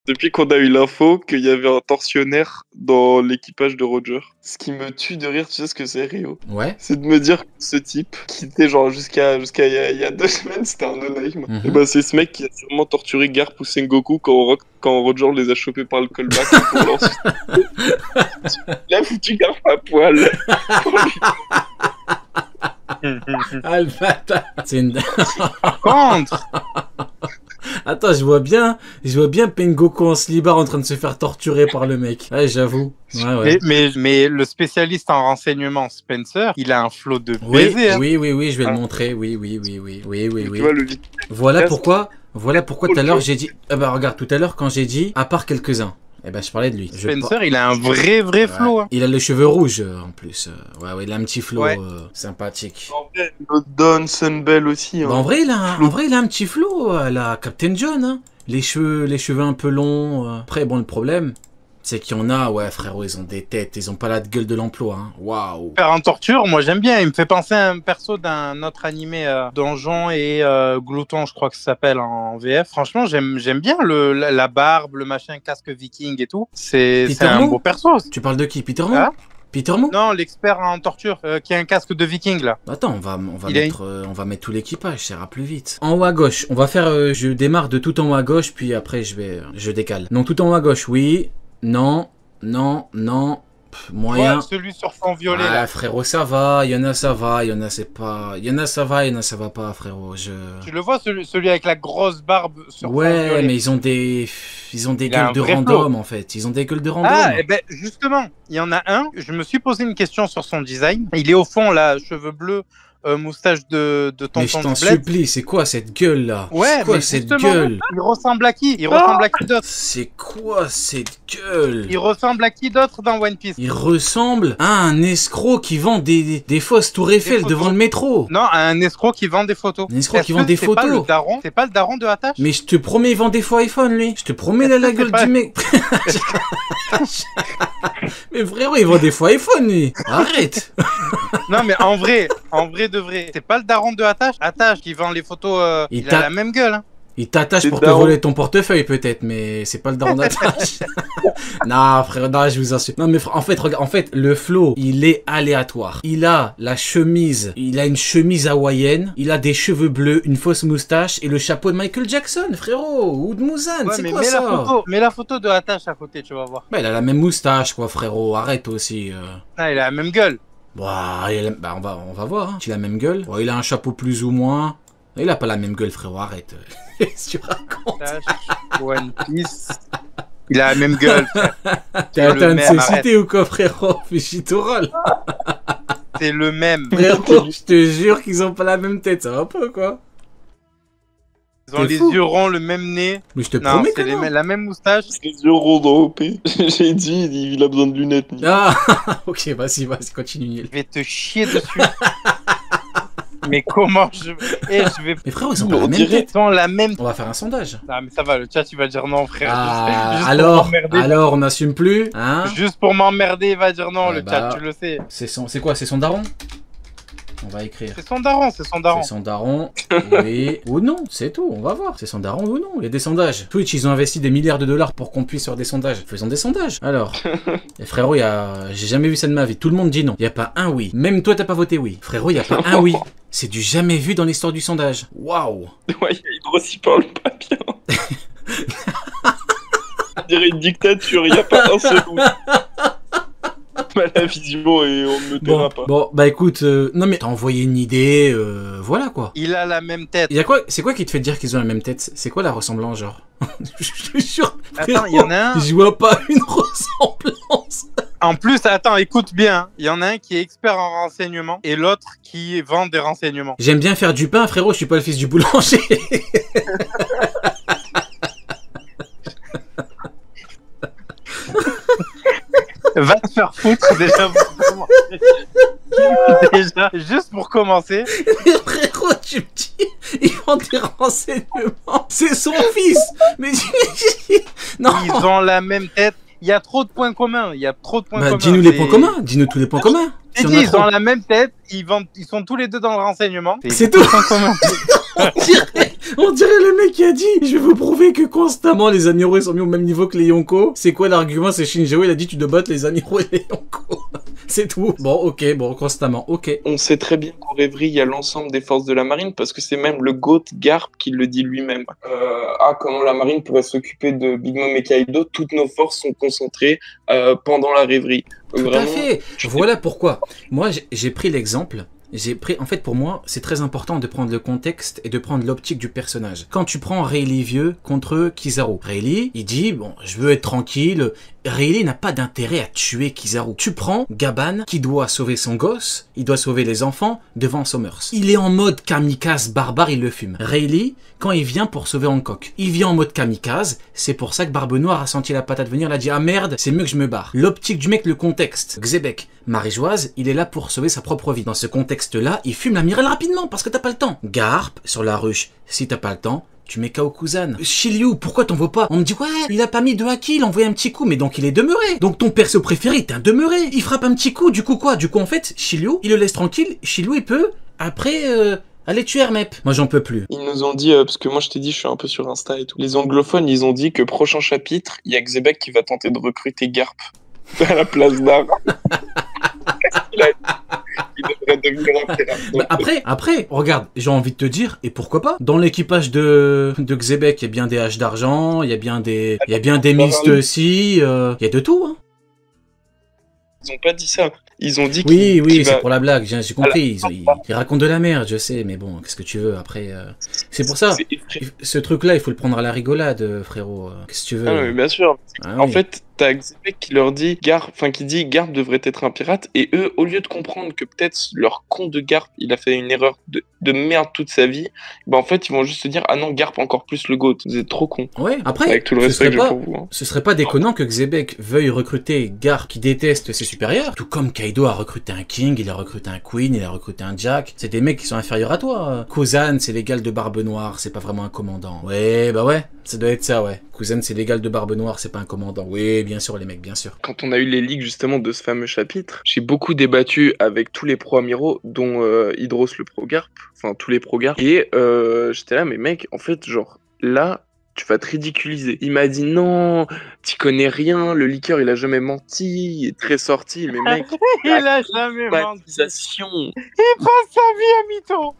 Depuis qu'on a eu l'info qu'il y avait un tortionnaire dans l'équipage de Roger. Ce qui me tue de rire, tu sais ce que c'est, Rio? Ouais. C'est de me dire que ce type, qui était genre jusqu'à il y a 2 semaines, c'était un no-name. Et bah c'est ce mec qui a sûrement torturé Garp ou Sengoku quand Roger les a chopés par le callback. Pour Il a foutu Garp à poil. Ah, le bâtard. C'est une... Par contre, Attends, je vois bien Pengoku en slibard en train de se faire torturer par le mec. Ouais, j'avoue. Ouais. mais le spécialiste en renseignement Spencer, il a un flot de Oui, baisers. oui, je vais le montrer. Oui. Tu vois, Voilà pourquoi tout à l'heure j'ai dit... Ah bah regarde, tout à l'heure quand j'ai dit, à part quelques-uns, eh ben je parlais de lui. Spencer, il a un vrai flot. Hein. Il a les cheveux rouges en plus. Ouais, il a un petit flow sympathique. En vrai, Don Sunbell aussi. Hein. Bah, en vrai, il a un petit flow, la Captain John. Hein. Les cheveux un peu longs. Après, bon, le problème, c'est qu'il y en a, ouais, frérot, ils ont des têtes, ils ont pas la gueule de l'emploi. Hein. Waouh. Faire en torture, moi j'aime bien. Il me fait penser à un perso d'un autre animé Donjon et Glouton, je crois que ça s'appelle en VF. Franchement, j'aime bien la barbe, le machin, casque viking et tout. C'est un beau perso. Tu parles de qui? Peter Moo? Peter Moo? Non, l'expert en torture qui a un casque de viking là. Attends, on va mettre tout l'équipage, ça ira plus vite. En haut à gauche, on va faire. Je démarre de tout en haut à gauche, puis après je décale. Donc tout en haut à gauche, oui. Non. Moyen. Ouais, celui sur fond violet. Ah, là. frérot, ça va. Il y en a, ça va. Il y en a, c'est pas. Il y en a, ça va. Il y en a, ça va pas, frérot. Tu le vois, celui avec la grosse barbe sur fond violet. Ouais, mais ils ont des gueules de random, en fait. Ils ont des gueules de random. Ah, et ben justement, il y en a un. Je me suis posé une question sur son design. Il est au fond, là, cheveux bleus. Moustache de tonton. Mais je t'en supplie, c'est quoi cette gueule là? Ouais, c'est quoi cette gueule? Il ressemble à qui? Il ressemble à qui d'autre? C'est quoi cette gueule? Il ressemble à qui d'autre dans One Piece? Il ressemble à un escroc qui vend des fausses tours Eiffel devant le métro. Non, à un escroc qui vend des photos. Un escroc qui vend des photos. C'est pas le daron de Attache? Mais je te promets, il vend des faux iPhone lui. Je te promets la gueule du mec. Mais frérot, il vend des faux iPhone lui. Arrête. Non, mais en vrai de vrai, c'est pas le daron de Attache qui vend les photos. Il a la même gueule. Hein. Il t'attache pour te voler ton portefeuille peut-être, mais c'est pas le daron d'Attache. Non, frère, non, je vous assure. Non, mais en fait, le flow, il est aléatoire. Il a une chemise hawaïenne, il a des cheveux bleus, une fausse moustache et le chapeau de Michael Jackson, frérot, ou de Muzan, ouais, c'est quoi ça? Mets la photo de Attache à côté, tu vas voir. Bah, il a la même moustache, quoi, frérot, arrête aussi. Ah, il a la même gueule. Bah, on va voir, hein. Il a la même gueule. Bon, il a un chapeau plus ou moins. Il a pas la même gueule, frérot, arrête. Qu'est-ce que tu racontes? One Piece. Il a la même gueule, frère. T'as atteint de cécité ou quoi, frérot? Fichitorol. C'est le même. Frérot, je te jure qu'ils ont pas la même tête, ça va pas, quoi? Ils ont les yeux ronds, le même nez. Mais je te promets que non. La même moustache. Les yeux ronds dans OP. J'ai dit, il a besoin de lunettes. Ah, ok, vas-y, continue, Niel. Je vais te chier dessus. Mais comment je vais... Mais frérot, ils ont pas la même tête. Ils ont la même... On va faire un sondage. Ah, mais ça va, le chat, il va dire non, frère. Ah, alors, on n'assume plus, hein? Juste pour m'emmerder, il va dire non, le chat, tu le sais. C'est quoi, c'est son daron? On va écrire. C'est son daron. C'est son daron, oui. Ou non, c'est tout, on va voir. C'est son daron ou non. Il y a des sondages. Twitch, ils ont investi des milliards de dollars pour qu'on puisse faire des sondages. Faisons des sondages. Alors, et frérot, j'ai jamais vu ça de ma vie. Tout le monde dit non. Il n'y a pas un oui. Même toi, t'as pas voté oui. Frérot, il n'y a pas un oui. C'est du jamais vu dans l'histoire du sondage. Waouh. Ouais, il grossit pas le papier. On dirait une dictature, il n'y a pas un seul oui. La vision et on ne me taira pas. Bon, bah écoute, non mais t'as envoyé une idée, voilà quoi. Il a la même tête. C'est quoi qui te fait dire qu'ils ont la même tête? C'est quoi la ressemblance, genre? Je te jure. Attends, il y en a un. Je vois pas une ressemblance. En plus, attends, écoute bien. Il y en a un qui est expert en renseignement et l'autre qui vend des renseignements. J'aime bien faire du pain, frérot, je suis pas le fils du boulanger. Va te faire foutre déjà juste pour commencer. Frérot, tu me dis, ils font des renseignements. C'est son fils. Mais non. Ils ont la même tête. Il y a trop de points communs. Dis-nous les points communs. Dis-nous tous les points communs. Ils ont la même tête. Ils sont tous les deux dans le renseignement. C'est tout. On dirait le mec qui a dit « Je vais vous prouver que constamment les Amiro sont mis au même niveau que les Yonko. » C'est quoi l'argument? C'est Shinjiro, il a dit « Tu dois battre les Amiro et les Yonko. » C'est tout. Bon, ok, bon, constamment, ok. On sait très bien qu'en rêverie, il y a l'ensemble des forces de la marine, parce que c'est même le GOAT Garp qui le dit lui-même. Comment la marine pourrait s'occuper de Big Mom et Kaido, toutes nos forces sont concentrées pendant la rêverie. Tout à fait. Voilà pourquoi. Moi, j'ai pris l'exemple. En fait, pour moi, c'est très important de prendre le contexte et de prendre l'optique du personnage. Quand tu prends Rayleigh vieux contre Kizaru, Rayleigh, il dit, bon, je veux être tranquille. Rayleigh n'a pas d'intérêt à tuer Kizaru. Tu prends Gaban, qui doit sauver son gosse, il doit sauver les enfants devant Summers. Il est en mode kamikaze barbare, il le fume. Rayleigh, quand il vient pour sauver Hancock, il vient en mode kamikaze, c'est pour ça que Barbe Noire a senti la patate venir, il a dit, ah merde, c'est mieux que je me barre. L'optique du mec, le contexte. Xebec, Marie-Joise, il est là pour sauver sa propre vie. Dans ce contexte-là, il fume l'amiral rapidement, parce que t'as pas le temps. Garp, sur la ruche, si t'as pas le temps, tu mets KO Kuzan. Shiryu, pourquoi t'en veux pas? On me dit, ouais, il a pas mis de haki, il a envoyé un petit coup, mais donc il est demeuré. Donc ton perso préféré, t'es un demeuré. Il frappe un petit coup, du coup quoi? Du coup en fait, Shiryu, il le laisse tranquille, Shiryu il peut, après, aller tuer Hermep. Moi j'en peux plus. Ils nous ont dit, parce que moi je t'ai dit, je suis un peu sur Insta et tout. Les anglophones, ils ont dit que prochain chapitre, il y a Xebec qui va tenter de recruter Garp à la place d'Ar. Il devrait devenir un pirate. Bah après, regarde, j'ai envie de te dire, et pourquoi pas? Dans l'équipage de Xebec, il y a bien des haches d'argent, il y a bien des mistes aussi, il y a de tout, hein. Ils ont pas dit ça. Ils ont dit oui, c'est pour la blague, j'ai compris. Ils racontent de la merde, je sais, mais bon, qu'est-ce que tu veux après c'est pour ça. Ce truc-là, il faut le prendre à la rigolade, frérot. Qu'est-ce que tu veux? Ah, mais bien sûr. Ah, en oui. fait, t'as Xebec qui leur dit qui dit Garp devrait être un pirate, et eux, au lieu de comprendre que peut-être leur con de Garp, il a fait une erreur de merde toute sa vie, bah en fait, ils vont juste se dire, ah non, Garp encore plus le GOAT. Vous êtes trop con. Ouais, après, Avec tout le respect que j'ai pour vous. Hein. Ce serait pas déconnant que Xebec veuille recruter Garp qui déteste ses supérieurs, tout comme Kaido a recruté un King, il a recruté un Queen, il a recruté un Jack. C'est des mecs qui sont inférieurs à toi. Kuzan, c'est l'égal de Barbe Noire, c'est pas vraiment un commandant. Ouais, bah ouais, ça doit être ça, ouais. Kuzan, c'est l'égal de Barbe Noire, c'est pas un commandant. Oui, bien sûr, les mecs, bien sûr. Quand on a eu les leaks justement de ce fameux chapitre, j'ai beaucoup débattu avec tous les pro-amiraux, dont Hydros le pro-Garp, enfin tous les pro-Garp, et j'étais là, mais mec, en fait, genre, là, tu vas te ridiculiser. Il m'a dit non, t'y connais rien, le leaker il a jamais menti, il est très sorti, mais mec, Il a jamais menti. il passe sa vie à mytho.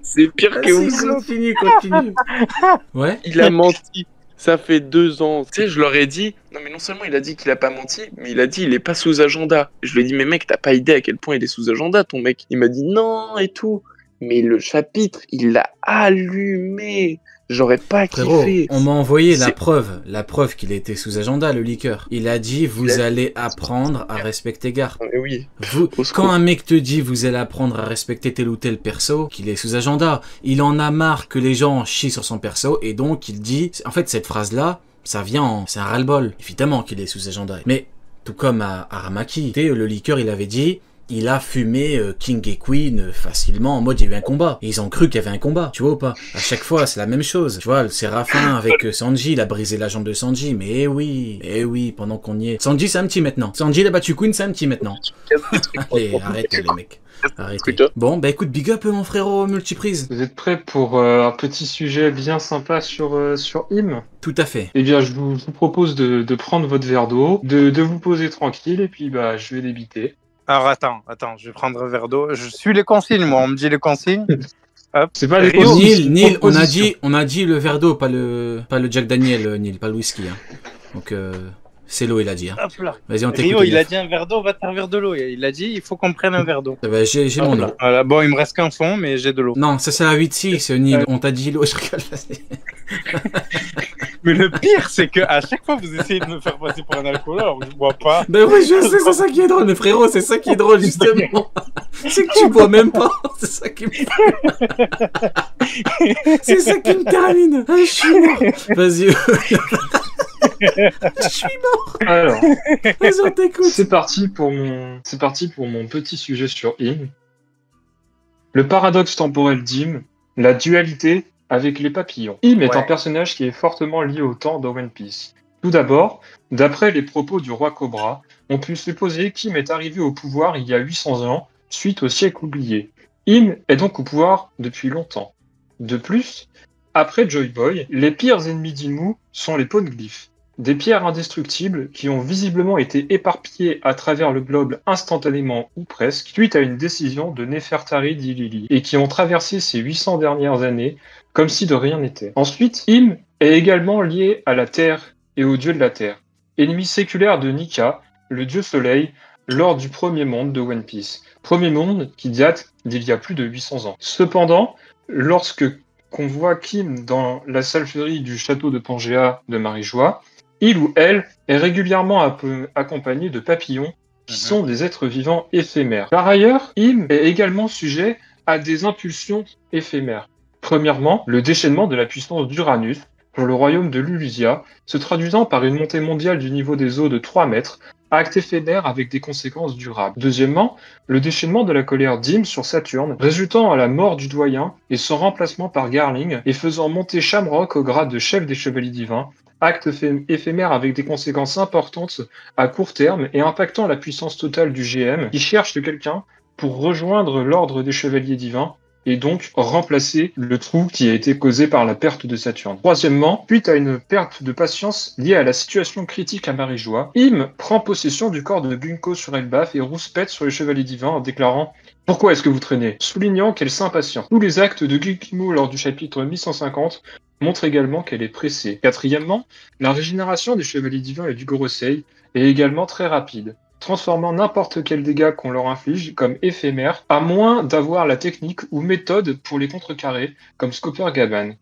c'est pire que vous. Continue. Ouais. Il a menti. Ça fait 2 ans. Tu sais, je leur ai dit, non mais non seulement il a dit qu'il a pas menti, mais il a dit il est pas sous agenda. Je lui ai dit, mais mec, t'as pas idée à quel point il est sous agenda, ton mec. Il m'a dit non et tout. Mais le chapitre, il l'a allumé. J'aurais pas Frérot, kiffé. on m'a envoyé la preuve qu'il était sous agenda, le leaker. Il a dit, vous allez apprendre à respecter Garp. Mais oui. Quand un mec te dit, vous allez apprendre à respecter tel ou tel perso, qu'il est sous agenda, il en a marre que les gens chient sur son perso, et donc il dit, en fait, cette phrase-là, ça vient c'est un ras-le-bol. Évidemment qu'il est sous agenda. Mais, tout comme à Aramaki, le leaker, il avait dit, il a fumé King et Queen facilement en mode il y a eu un combat. Et ils ont cru qu'il y avait un combat, tu vois ou pas? À chaque fois, c'est la même chose. Tu vois, le Séraphin avec Sanji, il a brisé la jambe de Sanji. Mais eh oui, pendant qu'on y est. Sanji, c'est un petit maintenant. Sanji, il a battu Queen, c'est un petit maintenant. Allez, arrêtez les mecs. Arrêtez. Bon, bah écoute, big up mon frérot multiprise. Vous êtes prêts pour un petit sujet bien sympa sur Im? Tout à fait. Eh bien, je vous propose de prendre votre verre d'eau, de vous poser tranquille, et puis bah, je vais débiter. Alors attends, je vais prendre un verre d'eau. Je suis les consignes, moi. On me dit les consignes. Hop. C'est pas les Neil, on a dit le verre d'eau, pas le Jack Daniel, Neil, pas le whisky. Hein. Donc c'est l'eau, il a dit. Hein. Hop là. Vas-y, on t'écoute. Rio, il a dit un verre d'eau, va te servir de l'eau. Il a dit, il faut qu'on prenne un verre d'eau. Bah, j'ai mon eau. Voilà, bon, il me reste qu'un fond, mais j'ai de l'eau. Non, ça c'est la 8-6, Neil. On t'a dit l'eau, je rigole. Mais le pire, c'est que à chaque fois, vous essayez de me faire passer pour un alcooleur, alors que je bois pas. Ben oui, je sais, c'est ça qui est drôle, mais frérot, c'est ça qui est drôle, justement. C'est que tu bois même pas. C'est ça qui me... C'est ça qui me termine. Ah, je suis mort. Vas-y. Je suis mort. Alors, vas-y, on t'écoute. C'est parti pour mon petit sujet sur Im. Le paradoxe temporel d'Im, la dualité avec les papillons. Im est un personnage qui est fortement lié au temps de One Piece. Tout d'abord, d'après les propos du roi Cobra, on peut supposer qu'Im est arrivé au pouvoir il y a 800 ans, suite au siècle oublié. Im est donc au pouvoir depuis longtemps. De plus, après Joy Boy, les pires ennemis d'Imu sont les poneglyphes, des pierres indestructibles qui ont visiblement été éparpillées à travers le globe instantanément ou presque, suite à une décision de Nefertari d'Ilili, et qui ont traversé ces 800 dernières années comme si de rien n'était. Ensuite, Im est également lié à la Terre et au dieu de la Terre, ennemi séculaire de Nika, le dieu soleil, lors du premier monde de One Piece. Premier monde qui date d'il y a plus de 800 ans. Cependant, lorsque qu'on voit Kim dans la salferie du château de Pangea de Marijois, il ou elle est régulièrement accompagné de papillons qui sont des êtres vivants éphémères. Par ailleurs, Im est également sujet à des impulsions éphémères. Premièrement, le déchaînement de la puissance d'Uranus pour le royaume de Lulusia, se traduisant par une montée mondiale du niveau des eaux de 3 mètres, acte éphémère avec des conséquences durables. Deuxièmement, le déchaînement de la colère d'Im sur Saturne, résultant à la mort du doyen et son remplacement par Garling, et faisant monter Shamrock au grade de chef des Chevaliers Divins, acte éphémère avec des conséquences importantes à court terme et impactant la puissance totale du GM, qui cherche quelqu'un pour rejoindre l'ordre des Chevaliers Divins, et donc remplacer le trou qui a été causé par la perte de Saturne. Troisièmement, suite à une perte de patience liée à la situation critique à Marijois, Im prend possession du corps de Gunko sur Elbaf et rouspète sur les Chevaliers Divins en déclarant « Pourquoi est-ce que vous traînez ?» soulignant qu'elle s'impatiente. Tous les actes de Gukimo lors du chapitre 1150 montrent également qu'elle est pressée. Quatrièmement, la régénération des Chevaliers Divins et du Gorosei est également très rapide, transformant n'importe quel dégât qu'on leur inflige comme éphémère, à moins d'avoir la technique ou méthode pour les contrecarrer, comme Scopper Gaban.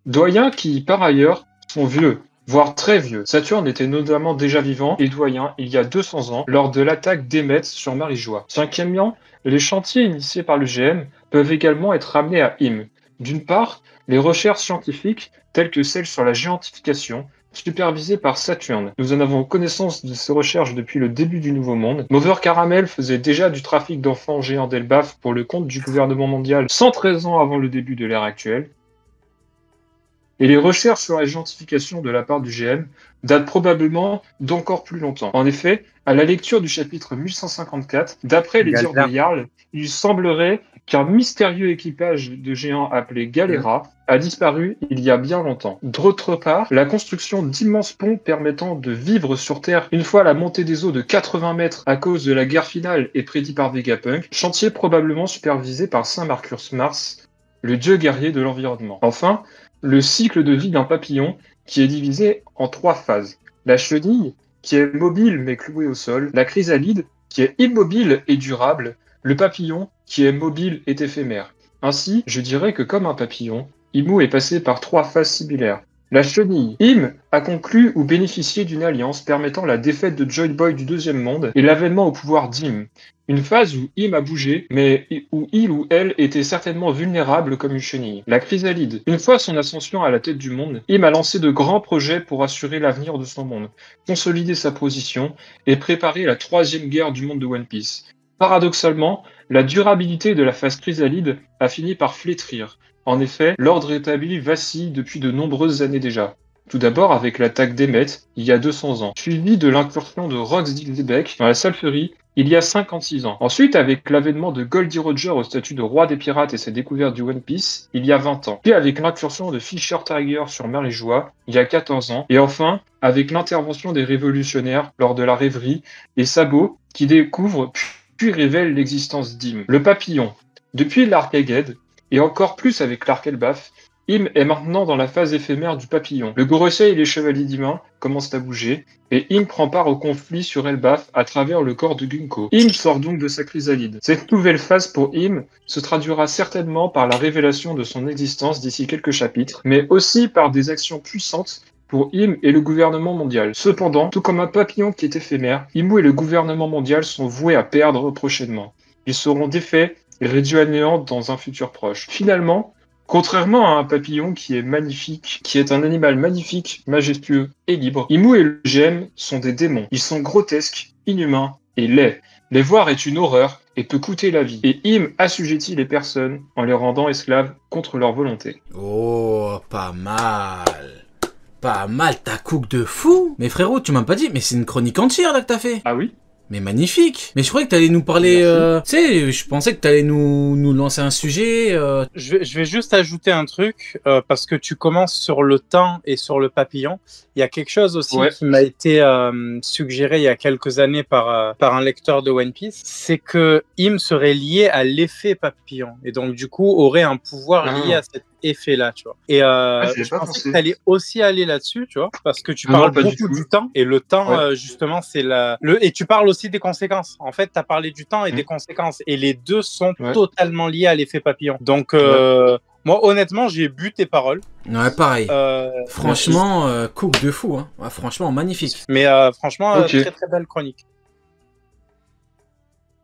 Doyens qui, par ailleurs, sont vieux, voire très vieux. Saturne était notamment déjà vivant et doyen il y a 200 ans, lors de l'attaque d'Emmet sur Marijois. Cinquièmement, les chantiers initiés par le GM peuvent également être ramenés à Im. D'une part, les recherches scientifiques, telles que celles sur la géantification, supervisé par Saturne. Nous en avons connaissance de ces recherches depuis le début du Nouveau Monde. Mover Caramel faisait déjà du trafic d'enfants géants d'Elbaf pour le compte du gouvernement mondial 113 ans avant le début de l'ère actuelle. Et les recherches sur la géantification de la part du GM datent probablement d'encore plus longtemps. En effet, à la lecture du chapitre 1154, d'après les dires de Jarl, il semblerait qu'un mystérieux équipage de géants appelé Galera a disparu il y a bien longtemps. D'autre part, la construction d'immenses ponts permettant de vivre sur Terre une fois la montée des eaux de 80 mètres à cause de la guerre finale est prédit par Vegapunk, chantier probablement supervisé par Saint Marcus Mars, le dieu guerrier de l'environnement. Enfin, le cycle de vie d'un papillon qui est divisé en 3 phases. La chenille, qui est mobile mais clouée au sol, la chrysalide, qui est immobile et durable, le papillon, qui est mobile et éphémère. Ainsi, je dirais que comme un papillon, Imu est passé par 3 phases similaires. La chenille. Im a conclu ou bénéficié d'une alliance permettant la défaite de Joy Boy du deuxième monde et l'avènement au pouvoir d'Im. Une phase où Im a bougé, mais où il ou elle était certainement vulnérable comme une chenille. La chrysalide. Une fois son ascension à la tête du monde, Im a lancé de grands projets pour assurer l'avenir de son monde, consolider sa position et préparer la 3e guerre du monde de One Piece. Paradoxalement, la durabilité de la phase chrysalide a fini par flétrir. En effet, l'ordre établi vacille depuis de nombreuses années déjà. Tout d'abord avec l'attaque d'Emmet, il y a 200 ans, suivi de l'incursion de Rox Dilbeck dans la Salferie, il y a 56 ans. Ensuite, avec l'avènement de Goldie Roger au statut de roi des pirates et sa découverte du One Piece, il y a 20 ans. Puis avec l'incursion de Fisher Tiger sur Marijois, il y a 14 ans. Et enfin, avec l'intervention des révolutionnaires lors de la rêverie, et Sabo, qui découvre puis révèle l'existence d'Im. Le papillon. Depuis l'arc Egghead, et encore plus avec l'arc Elbaf, Im est maintenant dans la phase éphémère du papillon. Le Gorosei et les Chevaliers Divins commencent à bouger, et Im prend part au conflit sur Elbaf à travers le corps de Gunko. Im sort donc de sa chrysalide. Cette nouvelle phase pour Im se traduira certainement par la révélation de son existence d'ici quelques chapitres, mais aussi par des actions puissantes pour Im et le gouvernement mondial. Cependant, tout comme un papillon qui est éphémère, Imu et le gouvernement mondial sont voués à perdre prochainement. Ils seront défaits et réduits à néant dans un futur proche. Finalement, contrairement à un papillon qui est magnifique, qui est un animal magnifique, majestueux et libre, Imu et le GM sont des démons. Ils sont grotesques, inhumains et laids. Les voir est une horreur et peut coûter la vie. Et Im assujettit les personnes en les rendant esclaves contre leur volonté. Oh, pas mal. Pas mal, ta cook de fou. Mais frérot, tu m'as pas dit, mais c'est une chronique entière là que t'as fait. Ah oui ? Mais magnifique. Mais je croyais que t'allais nous parler... tu sais, je pensais que t'allais nous lancer un sujet... Je vais juste ajouter un truc, parce que tu commences sur le temps et sur le papillon. Il y a quelque chose aussi qui m'a été suggéré il y a quelques années par un lecteur de One Piece, c'est que Im serait lié à l'effet papillon, et donc du coup aurait un pouvoir lié à cet effet-là, tu vois. Et je pensais que t'allais aussi aller là-dessus, tu vois, parce que tu parles beaucoup du temps, et le temps, justement, c'est et tu parles aussi des conséquences. En fait, t'as parlé du temps et des conséquences, et les deux sont totalement liés à l'effet papillon. Donc, moi, honnêtement, j'ai bu tes paroles. Ouais, pareil. Franchement, cook de fou, hein. Ouais, franchement, magnifique. Mais franchement, très très belle chronique.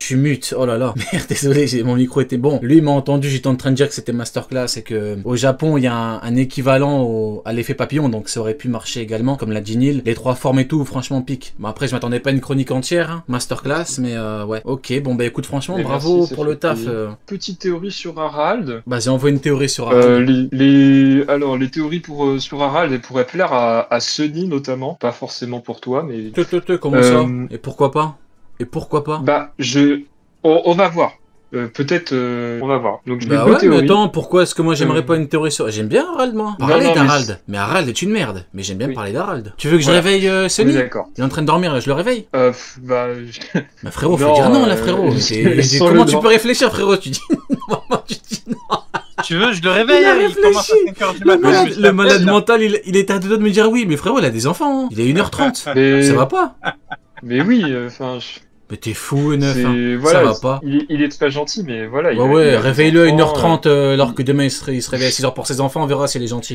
Je suis mute, oh là là, merde, désolé, mon micro était bon. Lui, il m'a entendu, j'étais en train de dire que c'était masterclass et que au Japon, il y a un équivalent à l'effet papillon, donc ça aurait pu marcher également, comme l'a dit Neil. Les trois formes et tout, franchement, pique. Bon, après, je m'attendais pas à une chronique entière, hein, masterclass, mais ouais. Ok, bon, bah écoute, franchement, bravo pour le taf. Petite théorie sur Harald. Vas-y, envoie une théorie sur Harald. Alors, les théories sur Harald, elles pourraient plaire à Sunny, notamment. Pas forcément pour toi, mais... Comment ça? Et pourquoi pas? Et pourquoi pas? Bah, on va voir. Peut-être, on va voir. Donc, bah ouais, mais attends, pourquoi est-ce que moi j'aimerais pas une théorie sur... J'aime bien Harald, moi. Parler d'Harald. Mais Harald est une merde. Mais j'aime bien parler d'Harald. Tu veux que je réveille Sunny? D'accord. Il est en train de dormir, là, je le réveille? Bah... Mais frérot, faut dire non, là, frérot. Comment tu peux réfléchir, frérot? Tu dis non. Tu veux, je le réveille, il commence à 5h du matin. Le malade mental, il était à deux doigts de me dire oui, mais frérot, il a des enfants. Hein. Il est 1h30. Ça va pas? Mais oui, enfin... Mais t'es fou, neuf, hein. Voilà, ça va pas. Il est très gentil, mais voilà. Ouais, réveille-le à 1h30, alors que demain il se réveille à 6h pour ses enfants, on verra s'il est gentil.